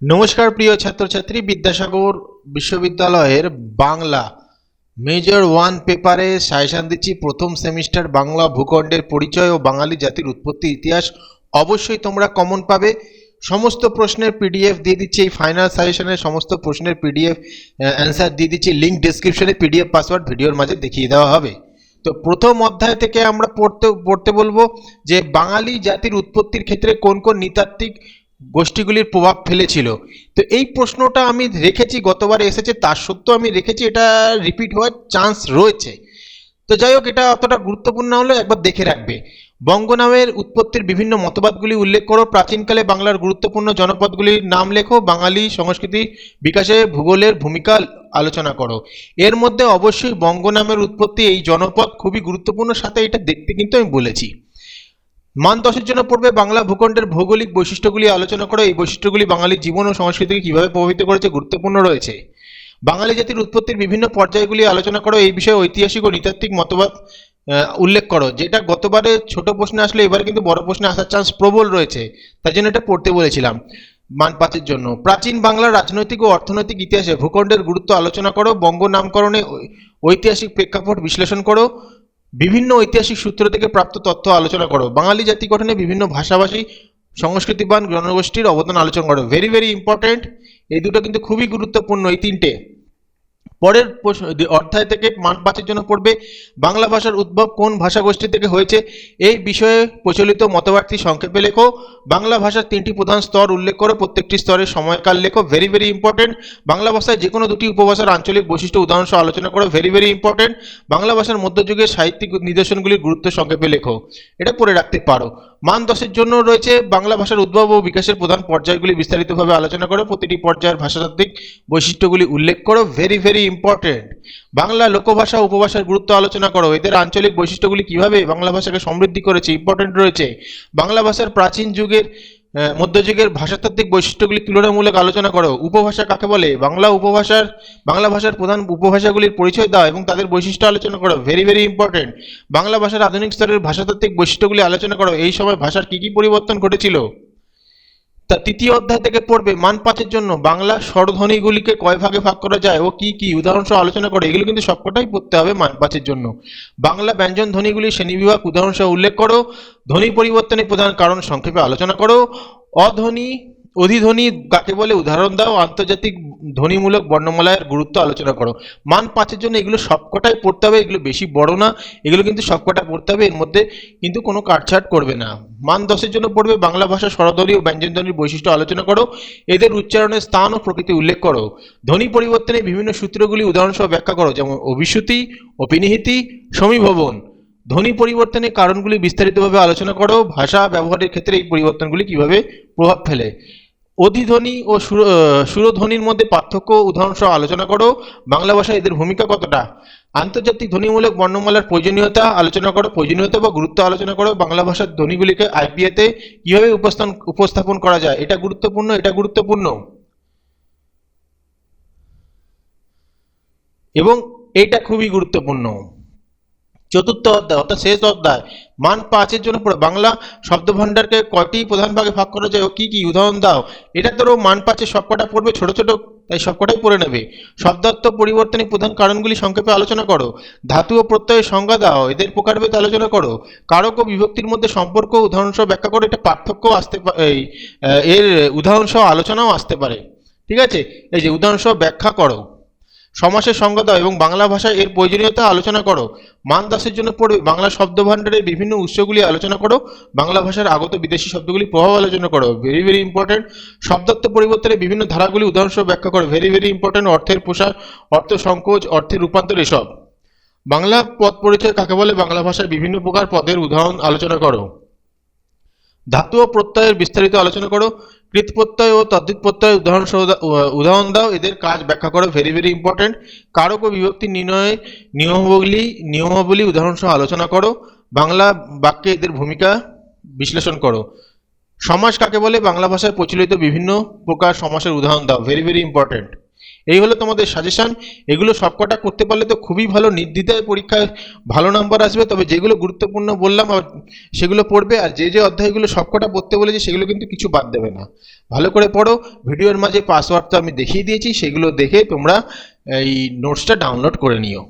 নমস্কার প্রিয় ছাত্রছাত্রী, বিদ্যাসাগর বিশ্ববিদ্যালয়ের বাংলা মেজর 1 পেপারে সাজেশন দিচ্ছি। প্রথম সেমিস্টার বাংলা ভূখণ্ডের পরিচয় ও বাঙালি জাতির উৎপত্তি ইতিহাস। অবশ্যই তোমরা কমন পাবে। সমস্ত প্রশ্নের পিডিএফ দিয়ে দিচ্ছি, এই ফাইনাল সাজেশনের সমস্ত প্রশ্নের পিডিএফ অ্যান্সার দিয়ে দিচ্ছি। লিঙ্ক ডেসক্রিপশনে, পিডিএফ পাসওয়ার্ড ভিডিওর মাঝে দেখিয়ে দেওয়া হবে। তো প্রথম অধ্যায় থেকে আমরা পড়তে বলবো যে বাঙালি জাতির উৎপত্তির ক্ষেত্রে কোন কোন নৃতাত্ত্বিক গোষ্ঠীগুলির প্রভাব ফেলেছিল। তো এই প্রশ্নটা আমি রেখেছি, গতবারে এসেছে, তার সত্ত্বেও আমি রেখেছি, এটা রিপিট হওয়ার চান্স রয়েছে। তো যাই হোক, এটা অতটা গুরুত্বপূর্ণ হলে একবার দেখে রাখবে। বঙ্গ নামের উৎপত্তির বিভিন্ন মতবাদগুলি উল্লেখ করো। প্রাচীনকালে বাংলার গুরুত্বপূর্ণ জনপদগুলির নাম লেখো। বাঙালি সংস্কৃতি বিকাশে ভূগোলের ভূমিকা আলোচনা করো। এর মধ্যে অবশ্যই বঙ্গ নামের উৎপত্তি, এই জনপদ খুবই গুরুত্বপূর্ণ, সাথে এটা দেখতে কিন্তু আমি বলেছি। মান 10-এর জন্য পড়বে বাংলা ভূখণ্ডের ভৌগোলিক বৈশিষ্ট্যগুলি আলোচনা করো। এই বৈশিষ্ট্যগুলি বাঙালির জীবন ও সংস্কৃতিকে কিভাবে প্রভাবিত করেছে গুরুত্বপূর্ণ রয়েছে। বাঙালি জাতির উৎপত্তির বিভিন্ন পর্যায়গুলি আলোচনা করো। এই বিষয়ে ঐতিহাসিক ও নৃতাত্ত্বিক মতবাদ উল্লেখ করো। যেটা গতবারে ছোট প্রশ্নে আসলে এবারে কিন্তু বড় প্রশ্নে আসার চান্স প্রবল রয়েছে, তার জন্য এটা পড়তে বলেছিলাম। মান 5-এর জন্য প্রাচীন বাংলার রাজনৈতিক ও অর্থনৈতিক ইতিহাসে ভূখণ্ডের গুরুত্ব আলোচনা করো। বঙ্গ নামকরণে ঐতিহাসিক প্রেক্ষাপট বিশ্লেষণ করো। বিভিন্ন ঐতিহাসিক সূত্র থেকে প্রাপ্ত তথ্য আলোচনা করো। বাঙালি জাতি গঠনে বিভিন্ন ভাষাভাষী সংস্কৃতিবান জনগোষ্ঠীর অবদান আলোচনা করো। ভেরি ভেরি ইম্পর্টেন্ট, এই দুটো কিন্তু খুবই গুরুত্বপূর্ণ, এই তিনটে। পরের অধ্যায় থেকে মান 5-এর জন্য পড়বে বাংলা ভাষার উদ্ভব কোন ভাষা গোষ্ঠী থেকে হয়েছে। এই বিষয়ে প্রচলিত মতবাদটি সংক্ষেপে লেখো। বাংলা ভাষার 3টি প্রধান স্তর উল্লেখ করো। প্রত্যেকটি স্তরের সময়কাল লেখো। Very very important. বাংলা ভাষায় যে কোনো দুটি উপভাষার আঞ্চলিক বৈশিষ্ট্য উদাহরণ সহ আলোচনা করো। Very very important. বাংলা ভাষার মধ্যযুগের সাহিত্যিক নিদর্শনগুলির গুরুত্ব সংক্ষেপে লেখো। এটা পড়ে রাখতে পারো। মান 10-এর জন্য রয়েছে বাংলা ভাষার উদ্ভব ও বিকাশের প্রধান পর্যায়গুলি বিস্তারিতভাবে আলোচনা করো। প্রতিটি পর্যায়ের ভাষাতাত্ত্বিক বৈশিষ্ট্যগুলি উল্লেখ করো। Very very important. বাংলা লোকভাষা উপভাষার গুরুত্ব আলোচনা করো। এদের আঞ্চলিক বৈশিষ্ট্যগুলি কিভাবে বাংলা ভাষাকে সমৃদ্ধি করেছে, ইম্পর্টেন্ট রয়েছে। বাংলা ভাষার প্রাচীন যুগের মধ্যযুগের ভাষাতাত্ত্বিক বৈশিষ্ট্যগুলি তুলনামূলক আলোচনা করো। উপভাষা কাকে বলে, বাংলা ভাষার প্রধান উপভাষাগুলির পরিচয় দাও এবং তাদের বৈশিষ্ট্য আলোচনা করো। Very very important. বাংলা ভাষার আধুনিক স্তরের ভাষাতাত্ত্বিক বৈশিষ্ট্যগুলি আলোচনা করো। এই সময় ভাষার কি কি পরিবর্তন ঘটেছিল। তা তৃতীয় অধ্যায় থেকে পড়বে মান 5-এর জন্য বাংলা স্বরধ্বনিগুলিকে কয় ভাগে ভাগ করা যায় ও কি কি উদাহরণ সহ আলোচনা করে। এগুলো কিন্তু সবকটাই পড়তে হবে মান 5-এর জন্য। বাংলা ব্যঞ্জন ধ্বনিগুলির শ্রেণীবিভাগ উদাহরণ সহ উল্লেখ করো। ধ্বনি পরিবর্তনের প্রধান কারণ সংক্ষেপে আলোচনা করো। অধ্বনি অধিধ্বনি কাকে বলে উদাহরণ দাও। আন্তর্জাতিক ধ্বনিমূলক বর্ণমালার গুরুত্ব আলোচনা করো। মান 5-এর জন্য এগুলো সবকটাই পড়তে হবে, এগুলো বেশি বড় না, এগুলো কিন্তু সবকটা পড়তে হবে, এর মধ্যে কিন্তু কোনো কাটছাট করবে না। মান 10-এর জন্য পড়বে বাংলা ভাষা স্বরধ্বনি ও ব্যঞ্জনধ্বনির বৈশিষ্ট্য আলোচনা করো। এদের উচ্চারণের স্থান ও প্রকৃতি উল্লেখ করো। ধ্বনি পরিবর্তনের বিভিন্ন সূত্রগুলি উদাহরণসহ ব্যাখ্যা করো, যেমন অভিশ্রুতি, অপিনিহিতি, সমীভবন। ধ্বনি পরিবর্তনের কারণগুলি বিস্তারিতভাবে আলোচনা করো। ভাষা ব্যবহারের ক্ষেত্রে এই পরিবর্তনগুলি কিভাবে প্রভাব ফেলে। অধিধ্বনি ও সুরধ্বনির মধ্যে পার্থক্য উদাহরণসহ আলোচনা করো। বাংলা ভাষায় এদের ভূমিকা কতটা। আন্তর্জাতিক ধ্বনিমূলক বর্ণমালার প্রয়োজনীয়তা আলোচনা করো। প্রয়োজনীয়তা বা গুরুত্ব আলোচনা করো। বাংলা ভাষার ধ্বনিগুলিকে আইপিএতে কিভাবে উপস্থাপন করা যায়, এটা গুরুত্বপূর্ণ, এটা গুরুত্বপূর্ণ এবং এটা খুবই গুরুত্বপূর্ণ। চতুর্থ অধ্যায় অর্থাৎ শেষ অধ্যায় মান 5-এর জন্য পড়ে বাংলা শব্দভাণ্ডারকে কয়টি প্রধান ভাগে ভাগ করা যায় ও কি কি উদাহরণ দাও। এটা ধরো মান 5-এ সবকটা পড়বে, ছোট ছোট, তাই সবকটাই পড়ে নেবে। শব্দার্থ পরিবর্তনের প্রধান কারণগুলি সংক্ষেপে আলোচনা করো। ধাতু ও প্রত্যয়ের সংজ্ঞা দাও। এদের প্রকারভেদ আলোচনা করো। কারক ও বিভক্তির মধ্যে সম্পর্ক উদাহরণসহ ব্যাখ্যা করো। এটা পার্থক্য আসতে এর উদাহরণসহ আলোচনাও আসতে পারে। ঠিক আছে, এই যে উদাহরণসহ ব্যাখ্যা করো। সমাসের সংজ্ঞা দাও এবং বাংলা ভাষায় এর প্রয়োজনীয়তা আলোচনা করো। মান 10-এর জন্য পড়বে বাংলা শব্দভাণ্ডারের বিভিন্ন উৎসগুলি আলোচনা করো। বাংলা ভাষার আগত বিদেশি শব্দগুলি প্রভাব আলোচনা করো। Very very important. শব্দার্থ পরিবর্তনের বিভিন্ন ধারাগুলি উদাহরণসহ ব্যাখ্যা করো। Very very important. অর্থের প্রসার, অর্থ সংকোচ, অর্থের রূপান্তর, এসব। বাংলা পদ পরিচয় কাকে বলে, বাংলা ভাষায় বিভিন্ন প্রকার পদের উদাহরণ আলোচনা করো। ধাতু ও প্রত্যয়ের বিস্তারিত আলোচনা করো। কৃত প্রত্যয় ও তদ্ধিত প্রত্যয় উদাহরণ দাও। এদের কাজ ব্যাখ্যা করো। Very very important. কারক ও বিভক্তি নির্ণয়ের নিয়মাবলী উদাহরণ সহ আলোচনা করো। বাংলা বাক্যে এদের ভূমিকা বিশ্লেষণ করো। সমাস কাকে বলে, বাংলা ভাষায় প্রচলিত বিভিন্ন প্রকার সমাসের উদাহরণ দাও। Very very important. এই হলো তোমাদের সাজেশন। এগুলো সবকটা করতে পারলে তো খুবই ভালো, নির্দ্বিধায় পরীক্ষায় ভালো নাম্বার আসবে। তবে যেগুলো গুরুত্বপূর্ণ বললাম সেগুলো পড়বে, আর যে যে অধ্যায়গুলো সবকটা পড়তে বলেছি সেগুলো কিন্তু কিছু বাদ দেবে না। ভালো করে পড়ো। ভিডিওর মাঝে পাসওয়ার্ড তো আমি দেখিয়ে দিয়েছি, সেগুলো দেখে তোমরা এই নোটসটা ডাউনলোড করে নিও।